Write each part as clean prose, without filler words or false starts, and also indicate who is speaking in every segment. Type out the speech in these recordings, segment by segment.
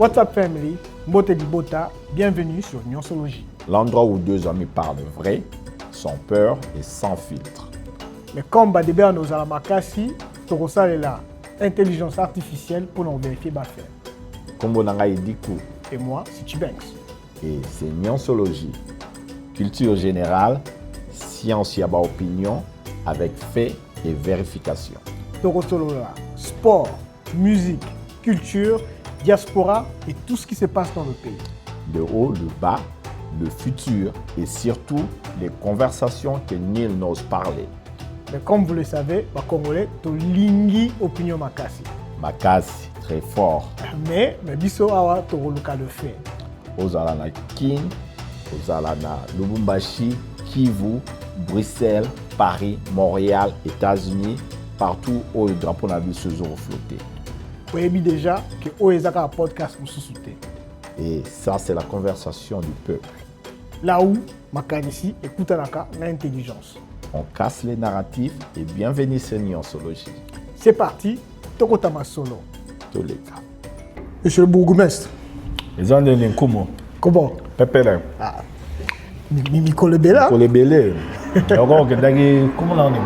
Speaker 1: What's up family, Mbote Dibota, bienvenue sur Nyonsologie.
Speaker 2: L'endroit où deux amis parlent vrai, sans peur et sans filtre.
Speaker 1: Mais comme Badebe nos alamakasi, Torosa est là, intelligence artificielle pour nous vérifier faire.
Speaker 2: Kombo Nanga Ediku.
Speaker 1: Et moi, c'est Chibanks.
Speaker 2: Et c'est Nyonsologie. Culture générale, science yaba opinion, avec fait et vérification.
Speaker 1: Torosolola, sport, musique, culture, diaspora et tout ce qui se passe dans le pays.
Speaker 2: Le haut, le bas, le futur et surtout les conversations que nul n'ose parler.
Speaker 1: Mais comme vous le savez, les Congolais, to lingi opinion makasi.
Speaker 2: Makasi, très fort.
Speaker 1: Mais biso awa toroluka le fait.
Speaker 2: Ozala na Kin, Ozala na Lubumbashi, Kivu, Bruxelles, Paris, Montréal, États-Unis, partout où le drapeau n'a vu se refléter.
Speaker 1: Vous savez déjà que Oezaka a un podcast pour se soutenir.
Speaker 2: Et ça, c'est la conversation du peuple.
Speaker 1: Là où, Makanisi écoute l'intelligence.
Speaker 2: On casse les narratifs et bienvenue sur Nyonsologie.
Speaker 1: C'est parti, Tokotama Solo.
Speaker 2: Tous les cas.
Speaker 1: Monsieur le bourgmestre.
Speaker 3: Les gens de Nkumo.
Speaker 1: Comment?
Speaker 3: Pépélé.
Speaker 1: Ah. Mimiko le Bela.
Speaker 3: Pour les bélés. Comment on est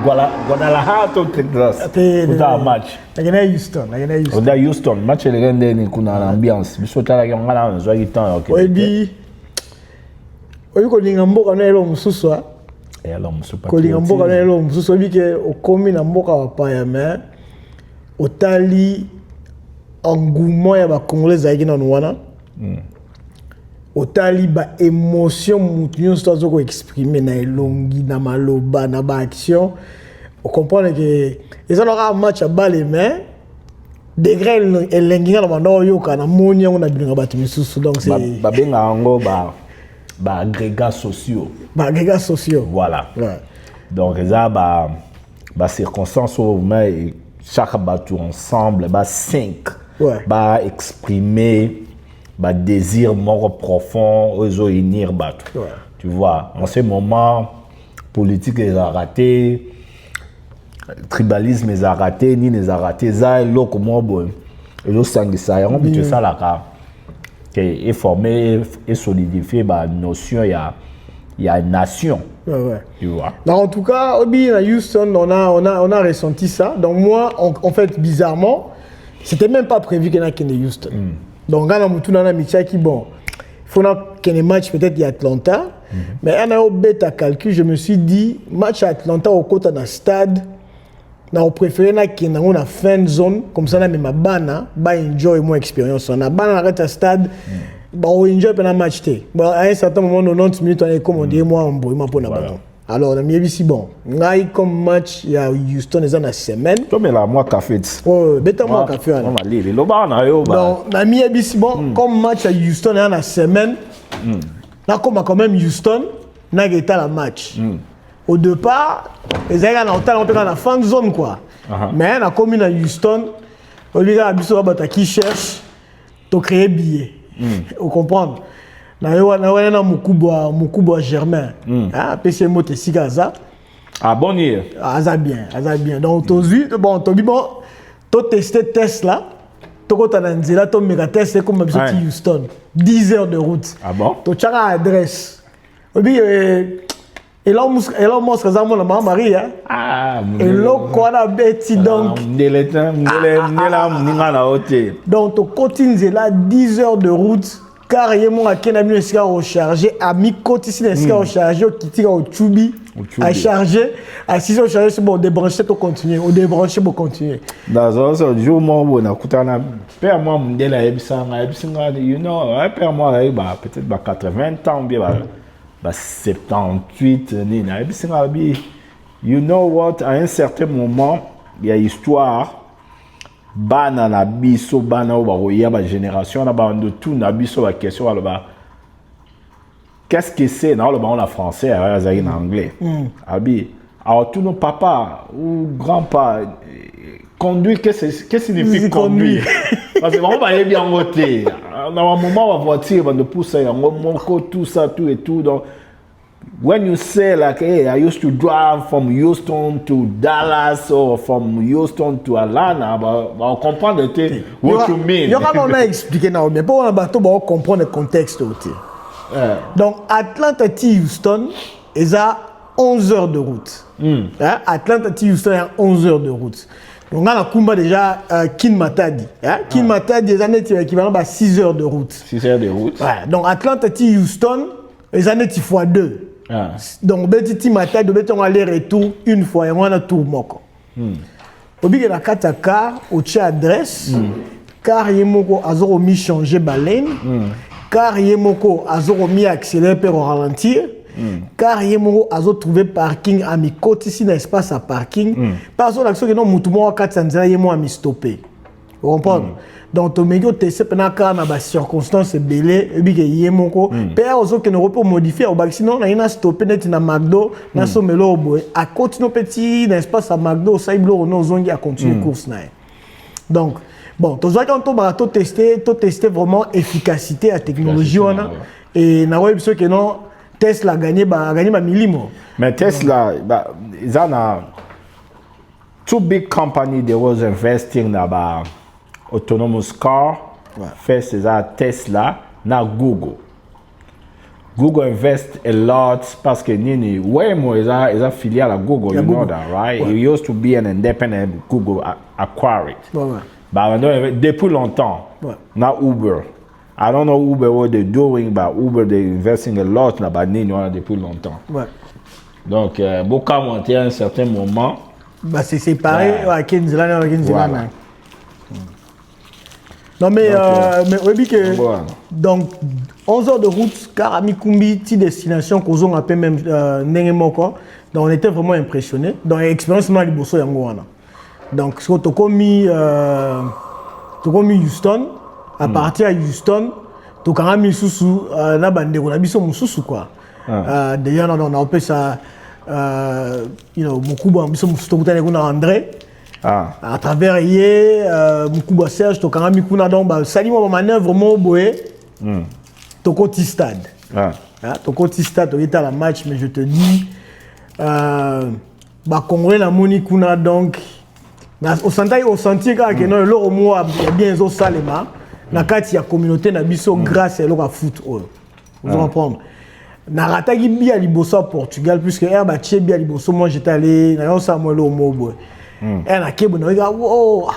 Speaker 3: Guadalajara au Texas. Pour un match.
Speaker 1: Il y a Houston.
Speaker 3: On a Houston. Match est le coup dans l'ambiance. Mais surtout là, on a un joyeux temps.
Speaker 1: Oui, bi. Oui, quand on est en Boka, on est là, soir.
Speaker 3: Et alors, monsieur
Speaker 1: Quand on est en Boka, on est là, soir. Oui, que au commune en Boka, pas mais au tali engouement ya ba Congolais zaïki na Nouana. Otali ba émotion mutunyo stozo ko exprimer na elongi na maloba na ba action on comprend que ils ont un match à balle mais degré elengi na mando yoka na moni on a binga batu misusu donc c'est
Speaker 3: ba benga ngo ba agrégats sociaux voilà
Speaker 1: ouais.
Speaker 3: Donc ça ba circonstances où mais chaque bateau ensemble ba 5
Speaker 1: ouais.
Speaker 3: Ba exprimer bah, désir mort profond aux unir battre.
Speaker 1: Ouais.
Speaker 3: Tu vois, en ce moment, politique les a raté, tribalisme les a raté, ni les a raté, ça est là comme bon. Et le sang ça est rempli de ça là qui est formé et solidifié bah notion il y a une nation.
Speaker 1: Ouais.
Speaker 3: Tu vois.
Speaker 1: Donc, en tout cas, au à Houston, on a ressenti ça. Donc moi, en fait, bizarrement, c'était même pas prévu qu'il y en ait qu'un Houston. Donc, quand on a mis qui bon, il faut qu'il y ait un match peut-être il y a Atlanta. Mais on a eu bête à calcul, je me suis dit, match à Atlanta au côté d'un stade, on préfère qu'il y ait une fin zone, comme ça, on a même bana, enjoy mon expérience. On a bana arrête à stade, on enjoy pendant le match. Bon, à un certain moment, 90 minutes, on est commandé, moi, on boit pour le ballon. Alors, on a mis ici, bon, on a eu comme match, il y a Houston, ils ont une semaine.
Speaker 3: Tu mets là, moi, café.
Speaker 1: Oh, bêta moi, café.
Speaker 3: On va lire. Le bar, on a eu.
Speaker 1: Donc, on a mis ici, bon, comme match à Houston, il y a une semaine. Là, comme quand même Houston, on a été la match. Au départ, les gars, on a été dans la fin de zone, quoi. Mais on a commis à Houston, on a dit qui cherche, tu crées billet. Vous comprenez? Na Mukubwa Germain. Ah, PC Mote Sigaza.
Speaker 3: Ah, bon, il
Speaker 1: aza bien. Donc, bon, tu testé test là. Tu as dit là, tu as testé comme Houston. 10 heures de route.
Speaker 3: Ah bon?
Speaker 1: Tu as adresse. Et là, on a la maman Marie.
Speaker 3: Ah,
Speaker 1: et là, on a bêti donc. Donc, tu continues là 10 heures de route. Carrément, à Kenami, il a rechargé. À mi-côté, il a rechargé. Qui tire au Tchoubi. À charger. À 6 heures, chargé, c'est bon, débrancher pour continuer. Ou débrancher pour continuer.
Speaker 3: Dans un jour, moi, on a écouté un père, moi, you know, père, moi, peut-être 80 ans, bien, 78, you know what, à un certain moment, il y a histoire. Bana na biso bana obaroya ba génération na ba de tout na biso ba question ba qu'est-ce que c'est na le ba en français en anglais abi alors tous nos papas ou grands-pas conduire qu'est-ce que signifie conduire parce que on va bien voter dans un moment on va voiture on de pousser tout ça tout et tout donc when you say like, hey, I used to drive from Houston to Dallas or from Houston to Atlanta, on comprend what you mean.
Speaker 1: Il y aura on a expliqué now, mais pour on a bateau, on comprend le contexte aussi. Donc Atlanta to Houston, ils a 11 heures de route. Atlanta to Houston a 11 heures de route. Donc on a Kumba déjà Kin Matadi. Kin Matadi, ils ont équivalent à 6 heures de route.
Speaker 3: 6 heures de route.
Speaker 1: Donc Atlanta to Houston, ils ont été fois 2. Donc Betty Matadi, on a aller-retour une fois et on a tour moko. Au biais de la car au tcha adresse, car yemoko azoro mi changer baleine, car yemoko azoro mi accélérer pour ralentir. Car yemoko azo trouver parking à mi côté ici dans espace à parking parce que l'action que non mutumo 400 yemo à mi stopper. Vous comprenez? Donc to mego tester pendant car na ba circonstance belé et bi que yemoko père ozo que ne peut modifier au sinon na ina stopper net na McDo na somelo boy à côté no petit dans espace à McDo ça iblo no zongi à continuer course na. Donc bon, to zo quand to tester vraiment efficacité à technologie on a et na web ce que non Tesla a gagné ma millimo.
Speaker 3: Mais Tesla, ils ont two big companies that was investing dans autonomous car. First is Tesla, now Google. Google invest a lot parce que Nini, Waymo is a filiale à Google, you know that, right? It used to be an independent Google acquired. But depuis longtemps, now Uber. I don't know Uber what they're doing, but Uber they're investing a lot dans Nini depuis longtemps. Donc, beaucoup monté à un certain moment. Bah
Speaker 1: c'est séparé à Kinzilana. Non mais oui que donc 11 heures de route car ami Kumbi ti destination qu'on a appelé même Nengemoko. Donc on était vraiment impressionnés. Donc expérience mal liboso yango wana. Donc ce to komi Houston à partir de Houston to kanga misusu na bande ko na biso mususu quoi. D'ailleurs on a appelé ça Mukuba biso mususu to kutana kuna André. À travers Mukuba Serge to kanga mikuna donc ba sali mo manœuvre mo boé. To koti stade. To koti stade to était la match mais je te dis ba Congolais la moni kuna donc au sentier que non le mo bien zo salema. Na kati ya communauté na biso grâce à l'eau foot vous comprendre na rataki bia liboso Portugal puisque ba tché bia liboso moi j'étais allé na yo Samuel Omobo na kebo na wow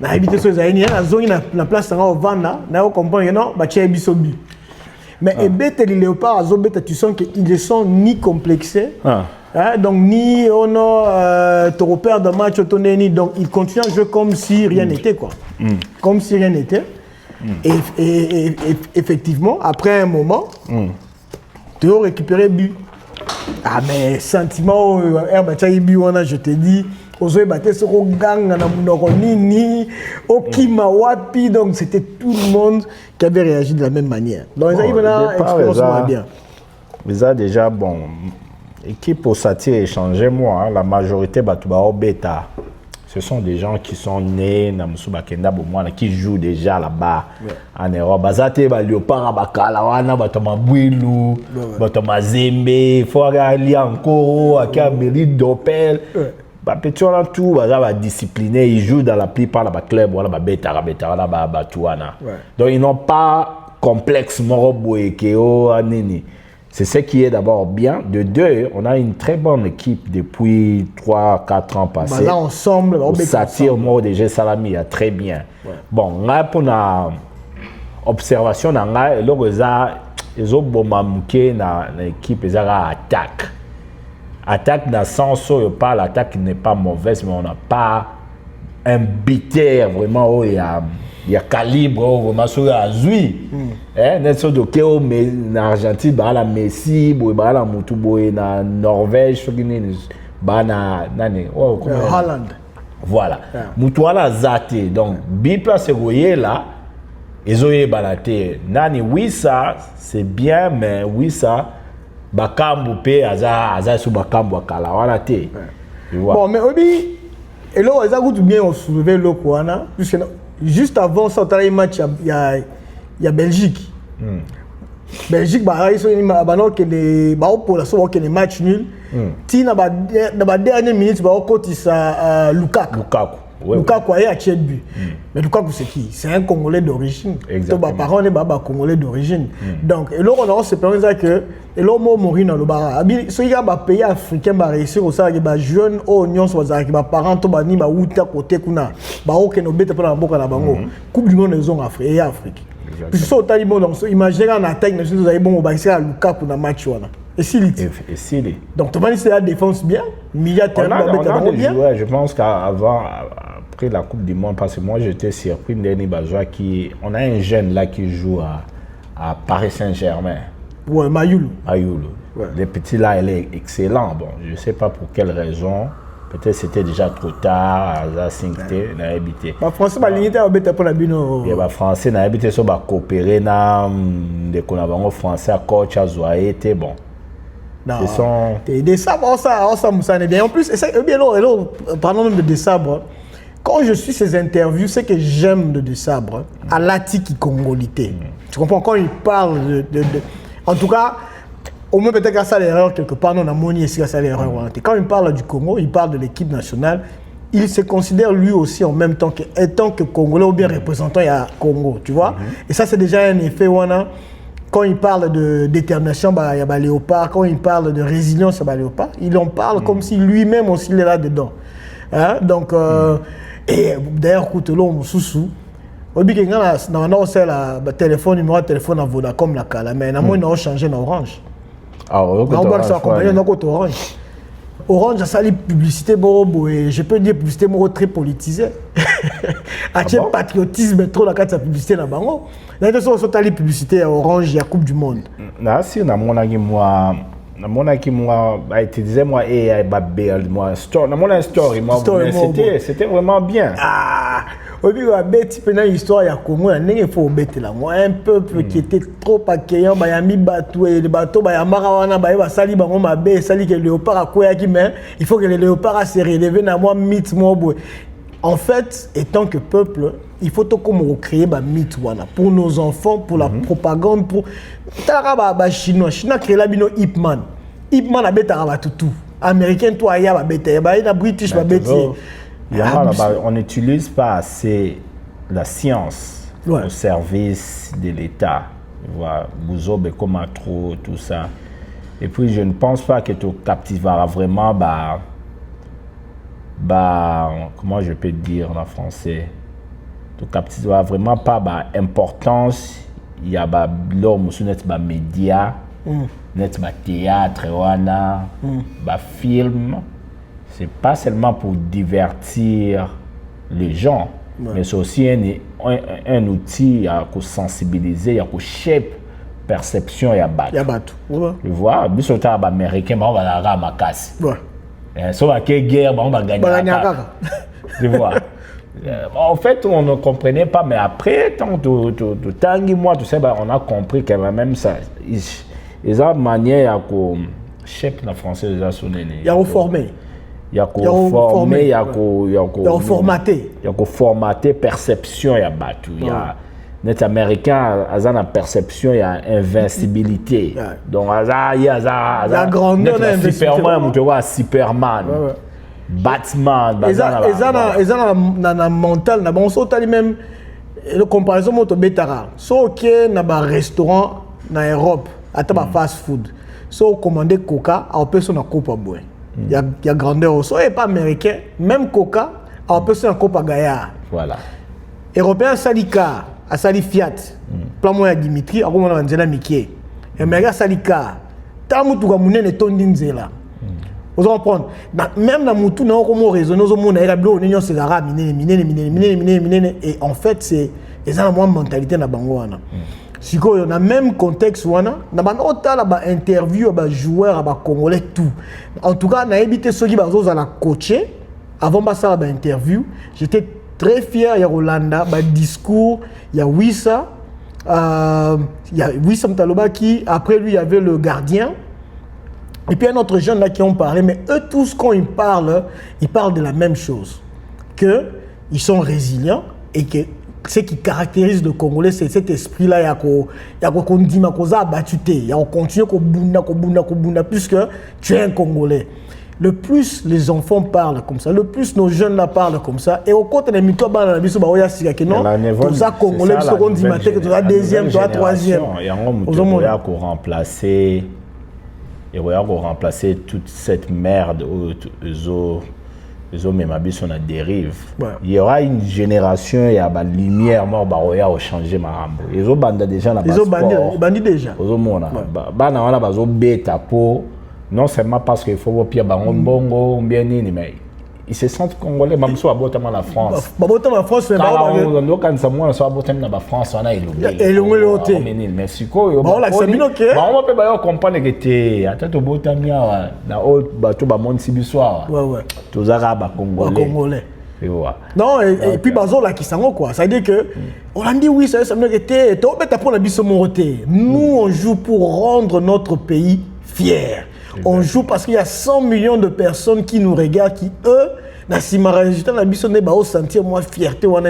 Speaker 1: na habité so zaini na zoni na place na vanda na yo comprendre non ba tché biso bi mais et bête les léopards azo bête tu sens que ils ne sont ni complexés donc ni ton repère de match ni donc ils continuent à jouer comme si rien n'était quoi comme si rien n'était. Et effectivement, après un moment, tu as récupéré but. Ah mais sentiment, je te dis, donc c'était tout le monde qui avait réagi de la même manière. Donc bien.
Speaker 3: Mais ça déjà, bon, équipe pour Satir échanger, moi, la majorité, bêta. Ce sont des gens qui sont nés dans Msubakenda Bomwana, qui jouent déjà là-bas en Europe. Bazate Léopard Bakalawana, Batomabouilou, Batomazembe, faut aller encore à Kameli d'Opel. Petit on a tout, Baza discipliné, ils jouent dans la plupart de clubs, voilà, Betara, Batouana. Donc ils n'ont pas complexe Moroboe, Keo, Nini. C'est ce qui est d'abord bien. De deux, on a une très bonne équipe depuis 3-4 ans passés.
Speaker 1: Là, ensemble, on
Speaker 3: s'attire au mot de G. Salami, très bien. Bon, là, pour la observation, là, ils ont bombardier dans l'équipe, ils ont attaque. Attaque dans le sens où pas l'attaque n'est pas mauvaise, mais on n'a pas un beater vraiment où il y a calibre vraiment sur la Zui. N'est-ce pas mais en Argentine, la Messi, la Mutuboy, la Norvège,
Speaker 1: Holland.
Speaker 3: Voilà. Mutuala Zate. Donc, Bipla Segoye là, ils ont eu balaté. Nani, oui, ça, c'est bien, mais oui, ça, Bakambu pe, Aza sous Bakambu Akala. Voilà, té.
Speaker 1: Bon, mais Obi, et là, ils ont bien soulevé le Kouana, puisque juste avant ça, on a eu un match, il y a Belgique. Belgique, ils sont pour les matchs nuls. Dans la dernière minute, Lukaku. Lukaku a tiré le but. Mais Lukaku, c'est qui? C'est un Congolais d'origine.
Speaker 3: Exactement.
Speaker 1: Les parents sont Congolais d'origine. Donc, et là, on a se permet que, et là, on mourir dans le bar. Si il y a des pays africains qui réussissent au sein des jeunes, oignons, des parents, qui sont outé à côté, qui ont été pour la boca la bango. Coupe du monde, ils ont Afrique. Puis ça, imaginez en attaque, vous avez bon, à Lukaku dans le match. Et s'il est. Donc, tu vois, c'est la défense bien.
Speaker 3: On a des joueurs, je pense qu'avant, après la Coupe du Monde, parce que moi j'étais surpris d'Denis Bajoua qui. On a un jeune là qui joue à Paris Saint-Germain.
Speaker 1: Ouais, Mayoulou.
Speaker 3: Ouais. Le petit là, il est excellent. Bon, je ne sais pas pour quelle raison. Peut-être c'était déjà trop tard, à 5T, n'a habité.
Speaker 1: Les Français, ils ont habité pour la bino.
Speaker 3: Les Français, ils ont habité sur la coopérer, des Français à coach, à Zoé, bon.
Speaker 1: Non, des sabres, ça est bien. En plus, parlons même de des sabres. Quand je suis ces interviews, c'est que j'aime de sabres. À l'Atiki Congolité. Tu comprends? Quand il parle en tout cas, au moins peut-être qu'il y a ça l'erreur quelque part. Non, on a moni ici, il y a ça l'erreur. Quand il parle du Congo, il parle de l'équipe nationale. Il se considère lui aussi en même temps qu'étant que Congolais ou bien représentant il y a Congo. Tu vois? Et ça, c'est déjà un effet où on a. Quand il parle de détermination, il y a Léopard. Quand il parle de résilience, il y a Léopard. Il en parle comme si lui-même aussi il est là-dedans. Hein? Donc, et d'ailleurs, écoute-le, sous-sous. Au but, le téléphone, numéro de téléphone à Vodacom, la cala, mais on a changé en Orange.
Speaker 3: Ah, on
Speaker 1: a Orange. Orange a sali publicité, et je peux dire publicité très politisée. Il y a patriotisme trop dans la publicité. Il y a des publicité à Orange, il y a Coupe du Monde.
Speaker 3: Si on a mon ami, moi, tu disais, moi, moi, story, c'était vraiment bien.
Speaker 1: Au début, il y a une histoire, il y a Congo, il faut un peuple qui était trop accueillant, il y a mis bateau, et les bateaux, il y a Marawana, il y a Sali, Sali, que le léopard a quoi, il faut que le léopard se relève, moi, mythe, moi, en fait, étant que peuple, il faut recréer un mythe pour nos enfants, pour la propagande, pour. Chinois créé la bino Ip Man. Ip Man a bêté tout. Américain, toi, il y a bêté. Il y a British, bêté.
Speaker 3: On n'utilise pas assez la science au service de l'État. Bouzobe, comme trop, tout ça. Et puis, je ne pense pas que tu captiveras vraiment. Comment je peux dire en français? Tu captiveras vraiment pas l'importance. Il y a l'homme sur net média, net théâtre, film. C'est pas seulement pour divertir les gens, mais c'est aussi un outil pour sensibiliser, pour shape perception et battre. Tu vois, bis au temps américain, on va la ramasser. Sauf à quelle guerre, on va gagner. Tu vois. En fait, on ne comprenait pas, mais après, tant de moi, tout ça, on a compris que même ça, ils ont une manière pour chef en français, ils ont sonné.
Speaker 1: Il y a reformé.
Speaker 3: Il y a reformé, il y a
Speaker 1: formaté.
Speaker 3: Il y a formaté perception, il y a battu. Il y a net américain, ils ont la perception, il y a invincibilité. Donc, il y a
Speaker 1: la grandeur de
Speaker 3: Superman, tu vois, Superman. Batman,
Speaker 1: ils ont un mental, on saute même le comparaison moto betara. So ok na ba restaurant na Europe, ata ba fast food. So commander Coca, on peut son copa boy. Il y a grandeur so et pas américain, même Coca, on peut son copa Gaillard.
Speaker 3: Voilà.
Speaker 1: Européen Salika, a sali Fiat. Plan moi Dimitri, a comment on va Mickey. Américain Salika, tamutu ga munene tondinzela. Vous comprenez? Même dans Moutou, nous avons raisonné, nous avons et en fait, c'est la mentalité de Bangoana. Si on a même contexte, on a interview avec les joueurs, avec les Congolais, tout. En tout cas, on a évité ceux qui ont coaché avant de faire l'interview. J'étais très fier, il y a Rolanda, il discours, il y a Wissa, Mtaloba qui, après lui, il y avait le gardien. Et puis un autre jeune là qui ont parlé, mais eux tous quand ils parlent de la même chose, qu'ils sont résilients et que ce qui caractérise le Congolais, c'est cet esprit-là, il y a qu'on dit qu'on a abattu, il y a qu'on continue qu'on bunda, puisque tu es un Congolais. Le plus les enfants parlent comme ça, le plus nos jeunes là parlent comme ça, et au côté des mythos, on a vu que non, tout ça Congolais, tout ça qu'on dit que tu as deuxième, tu as troisième.
Speaker 3: Il y a un qui remplacer toute cette merde même on a dérive. Il y aura une génération, il y a une lumière mort baroya au changer marambo. Ils ont bandé déjà là bas.
Speaker 1: Ils bandit déjà.
Speaker 3: Ils ont mona. Bana wana bazo beta po non seulement parce qu'il faut pia bango bongo bien nini mais ils se sentent congolais même soit botamment la France.
Speaker 1: Botamment la France mais
Speaker 3: on doit quand ça moi soit botamment la France on a élongé.
Speaker 1: Élongé
Speaker 3: Mexico yo.
Speaker 1: Bon là c'est bien OK.
Speaker 3: On peut pas comprendre que tu attends botamia na autre bateau ba monde sibisoir.
Speaker 1: Ouais.
Speaker 3: Tous arabes congolais.
Speaker 1: Non, et puis bazo là qui s'en quoi. Ça veut dire que on a dit oui, ça veut dire que tu as pour la bisomoroté. Nous on joue pour rendre notre pays fier. On joue parce qu'il y a 100 millions de personnes qui nous regardent, qui eux, dans ce résultat, la mission n'est pas sentir moi fierté ou en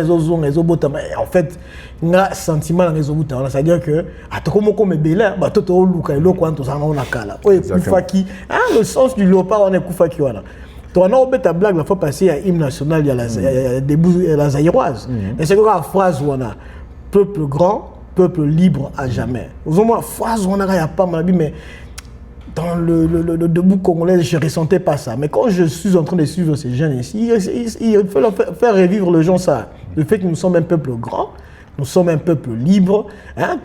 Speaker 1: fait, on a sentiment dans les autres. C'est-à-dire que à tout comme bela, bah tout au luka elo quand on a kala. Oui, Koufaki. Ah, le sens du léopard on est Koufaki voilà. Toi on a obé ta blague la fois passée à hymne national il y a la zaïroise. Et c'est quoi la phrase où on a peuple grand, peuple libre à jamais. Vous avez une phrase où on a pas mal mais dans le debout congolais, je ne ressentais pas ça. Mais quand je suis en train de suivre ces jeunes ici, il faut leur faire revivre le gens ça. Le fait que nous sommes un peuple grand, nous sommes un peuple libre. Hein,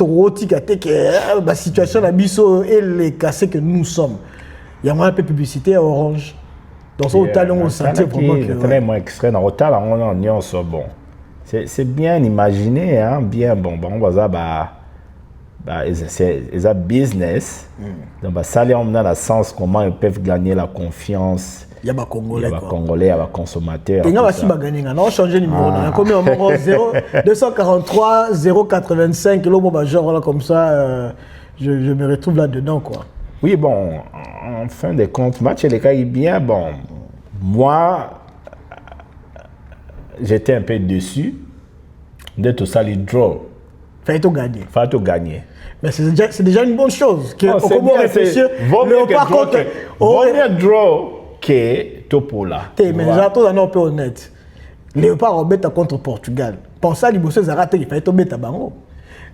Speaker 1: la situation de Bisso et les cassés que nous sommes. Il y a moins de publicité à Orange. Dans son hôtel, on sentait vraiment que...
Speaker 3: C'est moins extrait dans l'hôtel, on est bon. C'est bien imaginé, hein, bien bon. On va dire, c'est un business. Donc, ça, on a le sens comment ils peuvent gagner la confiance.
Speaker 1: Il y a des Congolais.
Speaker 3: Il y a des Congolais, il y a des consommateurs.
Speaker 1: Il y a des gagner. On a changé de numéro. On a combien 243 085 genre comme ça. Je me retrouve là-dedans, quoi.
Speaker 3: Oui, bon, en fin de compte, match les cas est bien. Bon, moi, j'étais un peu déçu de tout ça, les draws.
Speaker 1: Fallait tout gagner.
Speaker 3: Fallait tout gagner.
Speaker 1: Mais c'est déjà une bonne chose.
Speaker 3: Comment réfléchir
Speaker 1: vaut mieux
Speaker 3: draw que Topola.
Speaker 1: Mais j'attends un peu honnête. Léopard en bête contre Portugal. Pensez à l'Ibosé Zarate, il fallait tomber à Bango.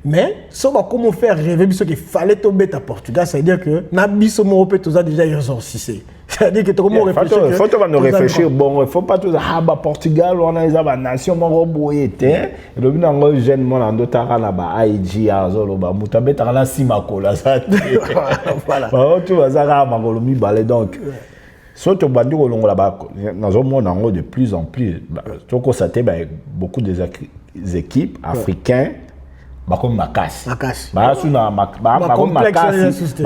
Speaker 1: Mais si on va comment faire rêver qu'il fallait tomber à Portugal, ça veut dire que Nabiso Moropé tout ça déjà exorcisé. C'est-à-dire que comment réfléchir.
Speaker 3: Il faut nous réfléchir. Bon, il ne faut pas tout ça. Ah, bah, Portugal, on a une nation, mon robot était. Et le but d'un jeune monde, on doit avoir là-bas, Aïdji, Azolo, Moutabé, t'as là, Simako, là, ça. Voilà. Tu vas à Magolomi, balai donc. Surtout, on là-bas, dans un monde de plus en plus. Tu constates beaucoup des équipes africaines. Comme Makasi.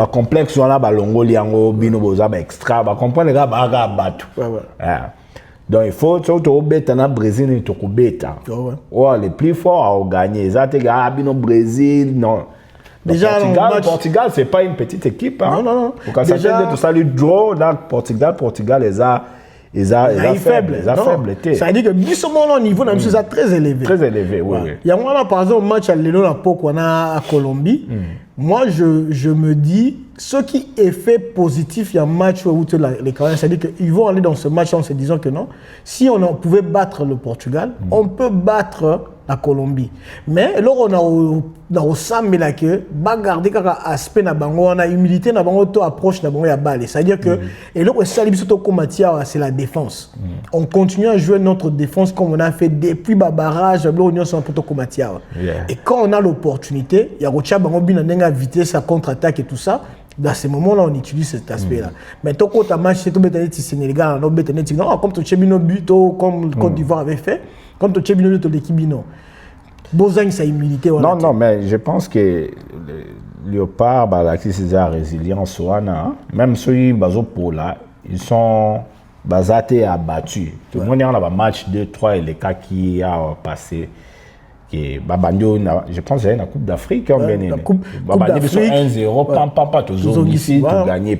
Speaker 3: Complexe là balongo liango bino boza extra ba comprendre ga ba batu. Donc il faut surtout beta na Brésil ni to beta. Les plus forts à gagner. Ça te ga bino Brésil non. Déjà Portugal c'est pas une petite équipe hein.
Speaker 1: Non.
Speaker 3: Quand ça fait tout ça le draw dans Portugal ils ont faible.
Speaker 1: Ça veut dire que au niveau de la très élevé.
Speaker 3: Très élevé, oui.
Speaker 1: Il y a moi là, par exemple, match à Lélo à Colombie. Moi, je me dis, ce qui est fait positif, il y a un match où les Canadiens, c'est-à-dire qu'ils vont aller dans ce match en se disant que non, si on pouvait battre le Portugal, on peut battre la Colombie. Mais là, on a au Sam, là que, garder aspect na bango, on a humilité na bango, to approche na bango ya balle. C'est-à-dire que, et là, c'est la défense. On continue à jouer notre défense comme on a fait depuis barrage, et quand on a l'opportunité, il y a Rocha bango bin na vitesse à contre-attaque et tout ça. Dans ces moments-là, on utilise cet aspect-là. Mais tant qu'on a match, c'est tout le Sénégal, non, comme tout Chebino Buto, comme Côte d'Ivoire avait fait, comme tout Chebino Buto l'équipe Bino. Bozang, sa immunité.
Speaker 3: Non, mais je pense que le Léopard, qui c'est la résilience, même ceux qui sont là, ils sont basés à battus. Tout le monde est en un match 2-3 et les cas qui a passé. Je pense que c'est la Coupe d'Afrique.
Speaker 1: La Coupe d'Afrique.
Speaker 3: 1-0, toujours ici, tout gagner.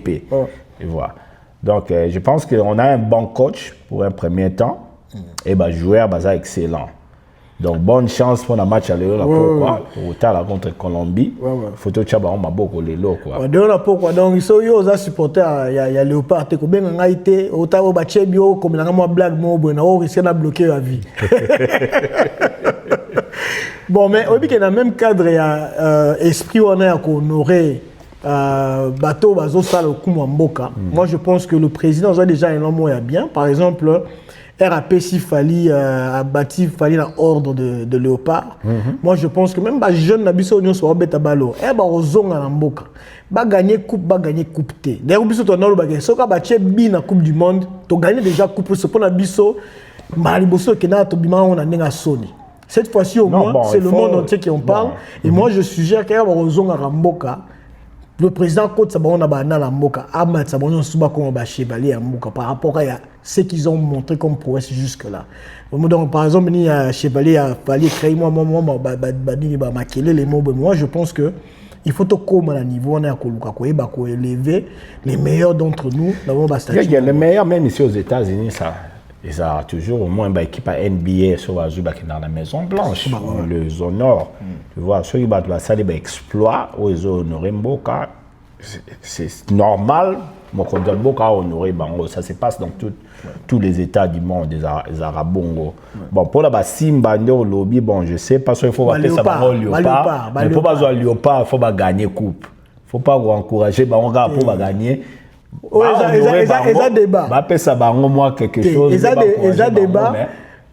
Speaker 3: Et voilà. Donc, je pense qu'on a un bon coach pour un premier temps. Et joueur excellent. Donc, bonne chance pour le match à Léo, pourquoi au contre Colombie. Photo de Chaba, on m'a beaucoup les lots, quoi.
Speaker 1: Pourquoi donc, ils sont aux supporters, il y a Léopard, tu bien en Haïti, au Tao Bachebio, comme la moi blague, moi, on risque de bloquer la vie. Bon, mais au dans le même cadre, il y a esprit on a honoré bateau, bateau, ça le coup Mboka. Moi, je pense que le président a déjà un homme bien. Par exemple, RAP Sifali a bâti Fali dans l'ordre de Léopard. Moi, je pense que même les jeunes n'habitent pas sur le balo. Et bah ozonga na mboka. Ba gagner coupe T. D'ailleurs, biso to na lo bagay. Soka ba bien la Coupe du Monde, to gagner déjà coupe ce pour na biso. Maliboso kena to bima on a nenga soni. Cette fois-ci au moins, c'est le monde entier qui en parle. Et moi, je suggère qu'il y a ozonga na mboka. Le président Côte Sabon a banné la Mboka, Ahmed Sabon Souba comme Chevalier à Mboka par rapport à ce qu'ils ont montré comme prouesse jusque-là. Donc, par exemple, il y a Chevalier a fallu créer moi, les mots. Moi, je pense que il faut comme à niveau on a élever les meilleurs d'entre nous.
Speaker 3: Il y a les meilleurs même ici aux États-Unis, ça. Et ça a toujours au moins une équipe à NBA sur dans la Maison Blanche, les honore. Tu vois, ceux qui battent ça, les exploits, ils ont honoré Mboka. C'est normal, mon contrôle Mboka a honoré Bango. Ça se passe dans tous les États du monde, les Arabongo. Bon, pour la Simba, lobby, bon, je sais pas, il faut appeler ça Léopard. Mais il faut pas jouer Léopard, il faut pas gagner coupe. Il ne faut pas encourager Bango pour gagner.
Speaker 1: Ils ont débat.
Speaker 3: Ça moi quelque chose.
Speaker 1: Ils ont débat.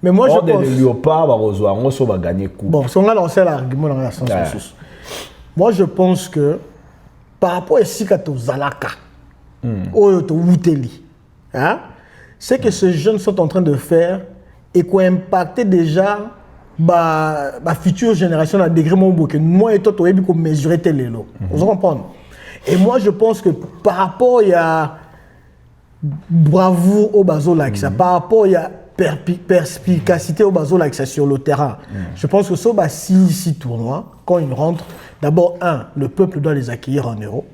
Speaker 1: Mais moi, je pense.
Speaker 3: Les léopards, on va gagner coup.
Speaker 1: Bon, si on a lancé l'argument dans la sens. Moi, je pense que par rapport à ce que Zalaka, ce que ces jeunes sont en train de faire et qui ont impacté déjà la future génération à degré que moi et toi, tu as mesurer tes lélos. Vous comprenez? Et moi, je pense que par rapport à bravoure au Bazolac, par rapport à perspicacité au Bazolac sur le terrain, je pense que ce six tournois, quand ils rentrent, d'abord, le peuple doit les accueillir en euros.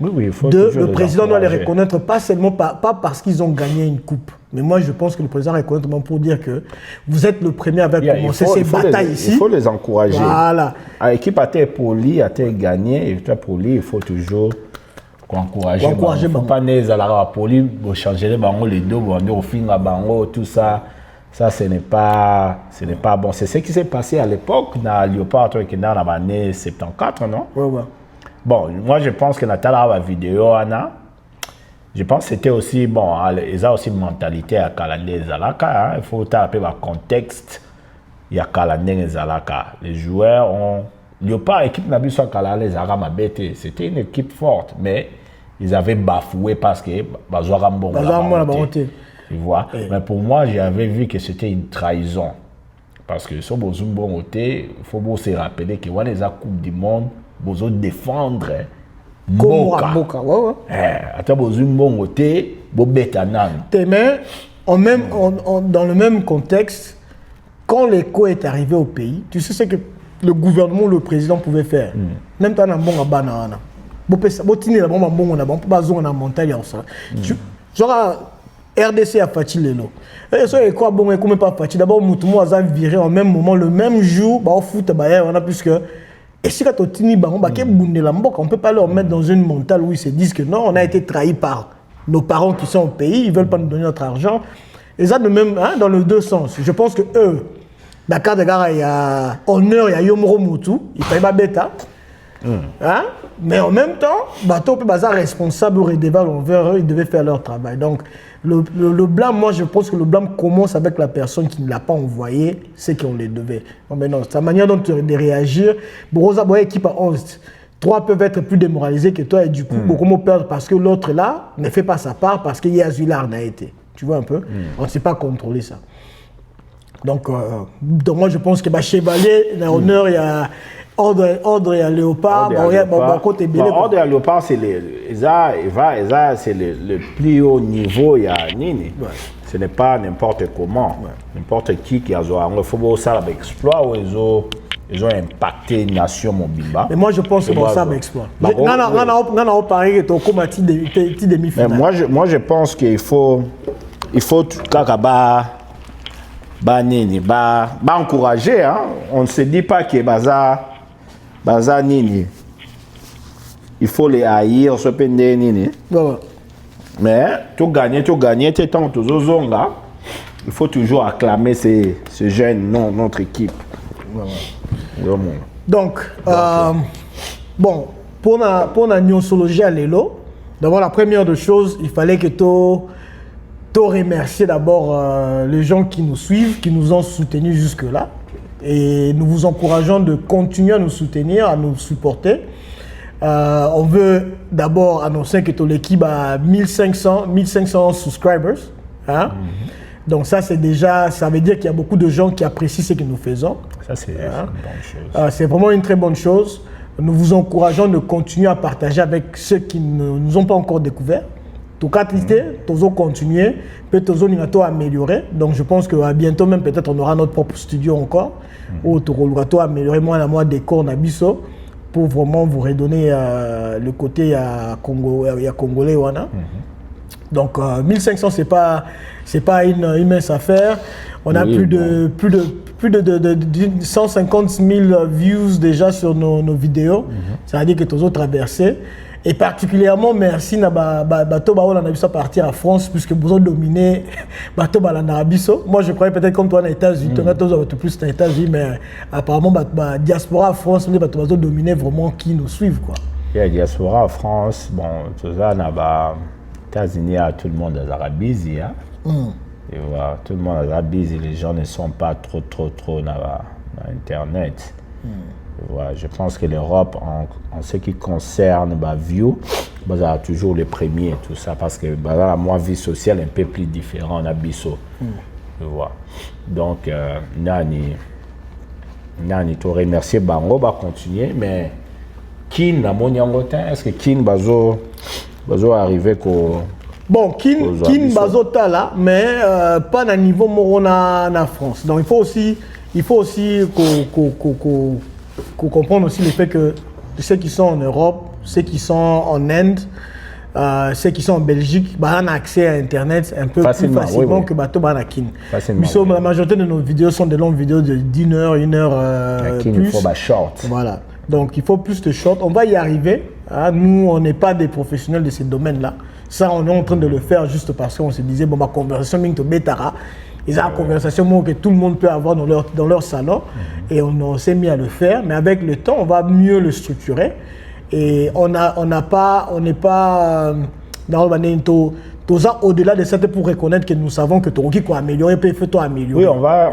Speaker 3: Oui, il faut
Speaker 1: le président doit les reconnaître, pas seulement pas parce qu'ils ont gagné une coupe. Mais moi, je pense que le président reconnaît pour dire que vous êtes le premier à commencer ces batailles ici.
Speaker 3: Il faut les encourager.
Speaker 1: Voilà.
Speaker 3: L'équipe a été polie, a été gagnée, et poli, il faut toujours encourager. Il ne faut pas les poli, pour changer les deux, au fin à bango, tout ça. Ça, ce n'est pas bon. C'est ce qui s'est passé à l'époque, dans Léopard, qui est dans l'année 74, non?
Speaker 1: Oui.
Speaker 3: Bon, moi, je pense que Nathalie la vidéo, Anna. Je pense que c'était aussi, bon, ils ont aussi une mentalité à Kalandé Zalaka. Il faut taper le contexte. Il y a Kalandé Zalaka. Les joueurs ont. Léopard, l'équipe n'a pas sur Kalandé Zalaka, c'était une équipe forte, mais ils avaient bafoué parce que Bazoarambo tu vois. Mais pour moi, j'avais vu que c'était une trahison. Parce que sur Bozumbo, il faut se rappeler que les Coupe du Monde, Bozo défendre.
Speaker 1: Mboka.
Speaker 3: Attends, Bozumbo, Bobetanan.
Speaker 1: Mais dans le même contexte, quand l'écho est arrivé au pays, tu sais ce que le gouvernement, le président pouvait faire. Même temps, on a bon à banana. Botini la bombe bon on a bon pas besoin na montagne ça. Genre RDC a fatigué l'eau. Et ça est quoi bon et comme pas fatigué d'abord Moutoumou a viré en même moment le même jour bah au foot bah on a plus que et si quand Tini bah on va on peut pas leur mettre dans une montagne où ils se disent que non on a été trahi par nos parents qui sont au pays, ils veulent pas nous donner notre argent. Et ça de même dans les deux sens. Je pense que eux Dakar de Gara il y a honneur il y a Yomoro Moutou, il paye pas bêta. Mais en même temps, bateau peut bazar responsable ou redevable envers eux, ils devaient faire leur travail. Donc le blâme, moi je pense que le blâme commence avec la personne qui ne l'a pas envoyé, c'est qu'on les devait. Non, mais non, sa manière de réagir, Borosa Boye équipe à 11, 3 peuvent être plus démoralisés que toi et du coup beaucoup moins perdre parce que l'autre là ne fait pas sa part parce qu'il y a Zulard n'a été. Tu vois un peu, on ne sait pas contrôler ça. Donc moi je pense que Chevalier, l'honneur, il y a Ordre et Léopard,
Speaker 3: Ordre et Léopard, c'est le plus haut niveau, il y a Nini. Ce n'est pas n'importe comment. N'importe qui a un football ça avec exploit ou ils ont impacté une nation mobile.
Speaker 1: Mais moi je pense que c'est ça avec exploit.
Speaker 3: Moi je pense qu'il faut nini, encourager, hein. On ne se dit pas que baza nini. Il faut les haïr, se pendre nini.
Speaker 1: Ouais.
Speaker 3: Mais tout gagner, t'es tant tout zonga. Il faut toujours acclamer ces jeunes, notre équipe.
Speaker 1: Donc, bon, pour la gnonsologie à l'élo, d'abord la première des choses, il fallait que tu remercier d'abord les gens qui nous suivent, qui nous ont soutenus jusque-là. Et nous vous encourageons de continuer à nous soutenir, à nous supporter. On veut d'abord annoncer que l'équipe a 1500 subscribers. Hein? Donc ça, c'est déjà, ça veut dire qu'il y a beaucoup de gens qui apprécient ce que nous faisons.
Speaker 3: Ça, c'est une bonne chose.
Speaker 1: C'est vraiment une très bonne chose. Nous vous encourageons de continuer à partager avec ceux qui ne nous ont pas encore découvert. Tout cas, nous allons continuer, peut-être nous allons améliorer. Donc je pense que bientôt même, peut-être on aura notre propre studio encore, où nous allons améliorer moins décor Nabiso pour vraiment vous redonner le côté congolais. Donc 1500, c'est pas une mince affaire. On a plus de 150 000 views déjà sur nos vidéos. Ça veut dire que tous autres traversé. Et particulièrement, merci à Bato Baola Nabiso partir à France, puisque vous avez dominé Bato Baola Nabiso. Moi, je croyais peut-être comme toi en États-Unis, tu as plus aux États-Unis, mais apparemment, la diaspora à France, Bato Bato dominé vraiment qui nous suivent.
Speaker 3: La diaspora à France, bon, tout ça, aux États-Unis, tout le monde est arabisé. Et voilà, tout le monde est arabisé, les gens ne sont pas trop dans Internet. Voilà, je pense que l'Europe, en ce qui concerne View, a toujours les premiers, tout ça, parce que la vie sociale est un peu plus différente en Abisso. Voilà. Donc, Nani, te remercier Bango, va continuer, mais Kin, la Monyangotin, est-ce que Kin va arriver qu'au.
Speaker 1: Bon, Kin Bazota là, mais pas à niveau Morona en France. Donc, il faut aussi qu'on comprenne aussi le fait que ceux qui sont en Europe, ceux qui sont en Inde, ceux qui sont en Belgique, ont accès à Internet un peu plus facilement que Bato Banakin. La majorité de nos vidéos sont des longues vidéos de 1 heure, 1 heure plus.
Speaker 3: Il faut short.
Speaker 1: Voilà. Donc il faut plus de short. On va y arriver. Hein. Nous, on n'est pas des professionnels de ces domaines-là. Ça, on est en train de le faire juste parce qu'on se disait, bon, ma conversation, Minto Betara. Ils ont une conversation que tout le monde peut avoir dans leur salon. Et on s'est mis à le faire. Mais avec le temps, on va mieux le structurer. Et on n'est pas dans le au-delà de ça pour reconnaître que nous savons que Toroki peut améliorer, peut faire améliorer.
Speaker 3: Oui, on va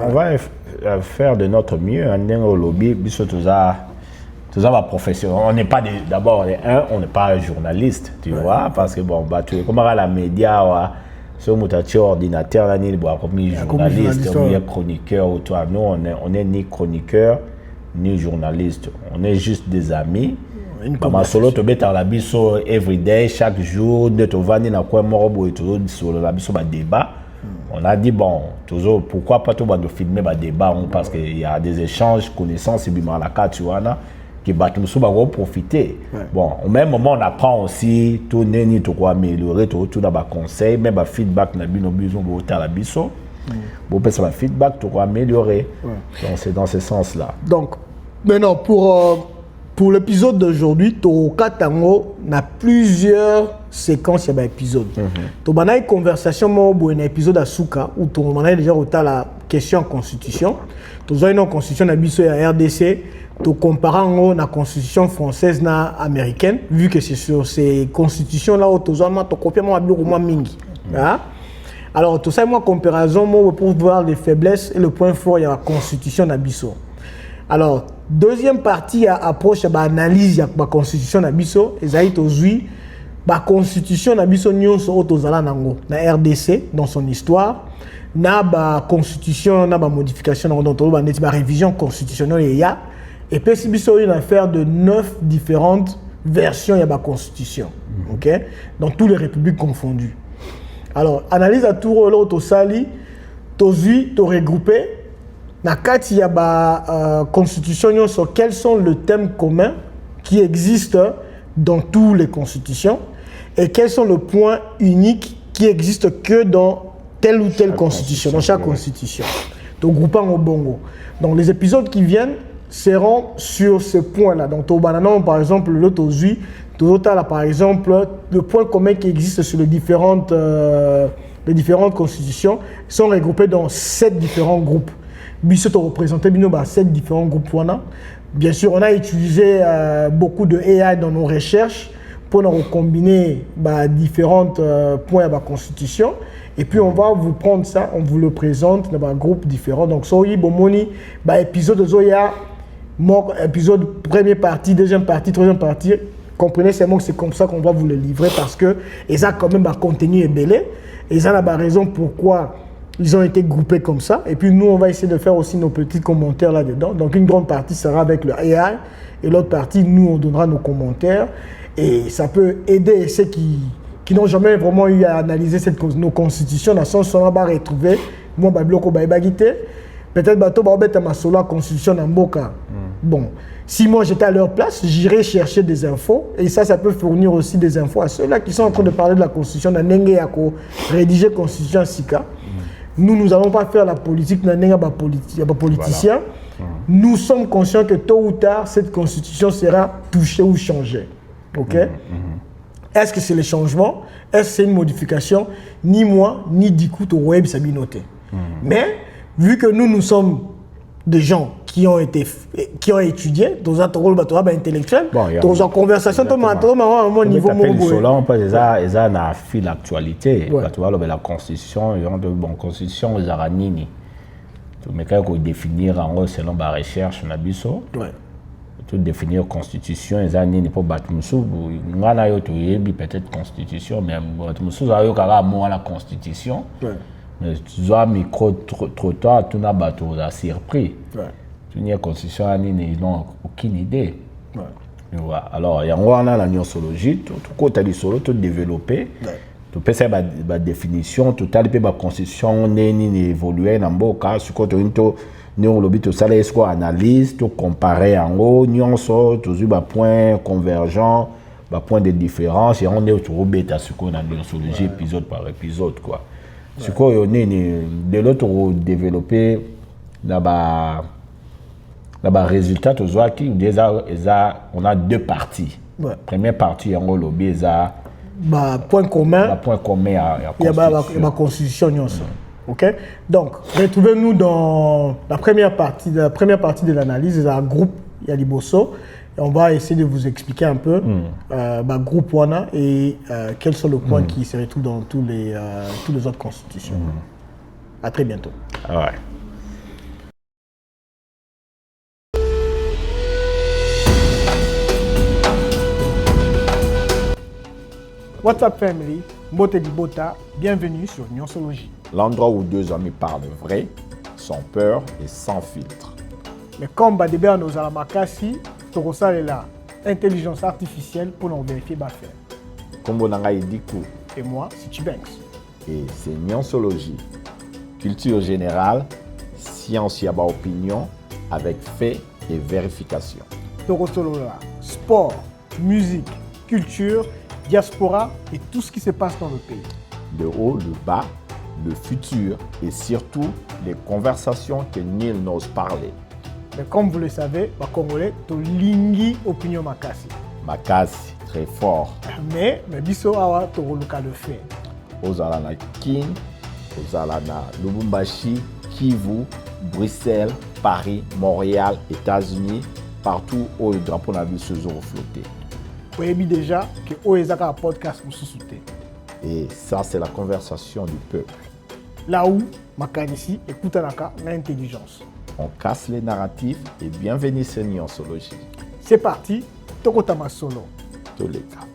Speaker 3: faire de notre mieux. Au lobby, tout ça va professionnel. On n'est pas d'abord, on n'est pas journaliste, tu vois, parce que bon, comme la média, sur mon ordinateur, on est comme journaliste, on est chroniqueur, nous, on est ni chroniqueur, ni journaliste. On est juste des amis. Ma solo to bet à la biso every day, chaque jour, de te vendre dans quoi morobo et tout sur la biso débat. On a dit bon, toujours pourquoi pas tout de filmer le débat parce qu'il y a des échanges, connaissances et bien la carte tu vois là qui battent nous va profiter. Bon, au même moment on apprend aussi tout neni tout quoi améliorer tout dans bas conseil, même bas feedback na bino besoin de la biso. Bon peut ça feedback tout quoi améliorer. Donc c'est dans ce sens là.
Speaker 1: Donc maintenant pour l'épisode d'aujourd'hui, Toroka Tango a plusieurs séquences de l'épisode. Tu as une conversation, un épisode à Souka, où tu as déjà la question en constitution. Tu as une constitution à RDC, tu compares la constitution française et américaine, vu que c'est sur ces constitutions-là où tu as copié mon mingi. Alors, tout ça, moi, comparaison pour voir les faiblesses et le point fort de la constitution d'Abisso. Alors, deuxième partie approche l'analyse de la constitution d'Abisso, et ça aujourd'hui, la constitution d'Abisso nyonso otozala nango na RDC dans son histoire, na ba constitution na ba modification dans la révision constitutionnelle et puis si biso une affaire de 9 différentes versions de la constitution, OK, dans toutes les républiques confondues. Alors, analyse à tout l'autre sali, tozui to regroupé na kati ya ba constitution sur quels sont les thèmes communs qui existent dans toutes les constitutions et quels sont les points uniques qui existent que dans telle ou telle constitution, dans chaque constitution. groupant au Bongo. Donc les épisodes qui viennent seront sur ce point-là. Donc au Banana, par exemple, l'autre aujourd'hui, là, par exemple, le point commun qui existe sur les différentes constitutions sont regroupés dans 7 différents groupes. Bissot représenté 7 différents groupes. Bien sûr, on a utilisé beaucoup de AI dans nos recherches pour nous combiner différents points de la constitution. Et puis, on va vous prendre ça, on vous le présente dans un groupe différent. Donc, soyez bomoni, épisode Zoya, épisode première partie, deuxième partie, troisième partie. Comprenez seulement que c'est comme ça qu'on va vous le livrer parce que ils ont quand même un contenu ébélé. Ils ont la raison pourquoi ils ont été groupés comme ça. Et puis nous, on va essayer de faire aussi nos petits commentaires là-dedans. Donc une grande partie sera avec le AI et l'autre partie, nous, on donnera nos commentaires. Et ça peut aider ceux qui n'ont jamais vraiment eu à analyser nos constitutions. Dans le sens où on va retrouver, moi, peut-être bateau ba ma solo constitution en Boka. Bon, si moi j'étais à leur place, j'irais chercher des infos et ça peut fournir aussi des infos à ceux-là qui sont en train de parler de la constitution dans Nenge Yako, rédiger constitution Sika. Nous n'allons pas faire la politique dans Nenge politicien. Voilà. Nous sommes conscients que tôt ou tard cette constitution sera touchée ou changée. OK? Est-ce que c'est le changement? Est-ce que c'est une modification? Ni moi, ni Dikou, au web, ça noté. Mais vu que nous sommes des gens qui ont étudié, dans un rôle intellectuel, dans une conversation, tout le monde niveau
Speaker 3: on peut ils fil l'actualité. La constitution, constitution aux Aranini. Mais quand on définir en gros selon la recherche, on a biso. Tout définir constitution, ils ont ni pour battre musu. On a eu peut-être constitution, mais musu a eu carrément la constitution. Mais tu as micro trop tard, tu n'as pas tout surpris. Tu n'as constitution, ils n'ont aucune idée. Voilà. Alors, il y a la niosologie, tout côté de solo, tout développé. Tu peux faire la définition, tout à la constitution, ni évoluer dans le cas, ce que nous avons tout ça, est-ce qu'on analyse, tout comparer en haut, nous avons toujours un point convergent, un point de différence, et on est autour de ce qu'on a niosologie épisode par épisode, quoi. Ce qu'on est de l'autre développé là-bas résultat on a 2 parties. Première partie en lobby ça
Speaker 1: point commun il y a la constitution OK, donc retrouvez-nous dans la première partie de l'analyse. Il y a un groupe, il y a Liboso. Et on va essayer de vous expliquer un peu groupe Wana et quels sont les points qui se retrouvent dans tous les autres constitutions. À très bientôt.
Speaker 3: Ouais.
Speaker 1: What's up family, Mbote Dibota, bienvenue sur Niosologie.
Speaker 2: L'endroit où 2 amis parlent vrai, sans peur et sans filtre.
Speaker 1: Mais comme Badebe nos alamakasi, la intelligence artificielle pour nous vérifier faire.
Speaker 2: Kombo Nanga Dikou.
Speaker 1: Et moi, c'est Chibanks.
Speaker 2: Et c'est Niosologie. Culture générale, science yaba opinion, avec fait et vérification.
Speaker 1: Torosolola, sport, musique, culture, diaspora et tout ce qui se passe dans le pays.
Speaker 2: Le haut, le bas, le futur et surtout les conversations que nul n'ose parler.
Speaker 1: Mais comme vous le savez, les Congolais, to lingi opinion makasi.
Speaker 2: Makasi, très fort.
Speaker 1: Mais biso awa to roluka le fait.
Speaker 2: Ozala na Kin, ozala na Lubumbashi, Kivu, Bruxelles, Paris, Montréal, États-Unis, partout où le drapeau n'a vu se flotter.
Speaker 1: Vous savez déjà que Oezaka a podcast pour sous-souter.
Speaker 2: Et ça, c'est la conversation du peuple.
Speaker 1: Là où, Makanisi écoute l'intelligence.
Speaker 2: On casse les narratifs et bienvenue sur Niosologie.
Speaker 1: C'est parti, Tokotama Solo.
Speaker 2: Tous les cas.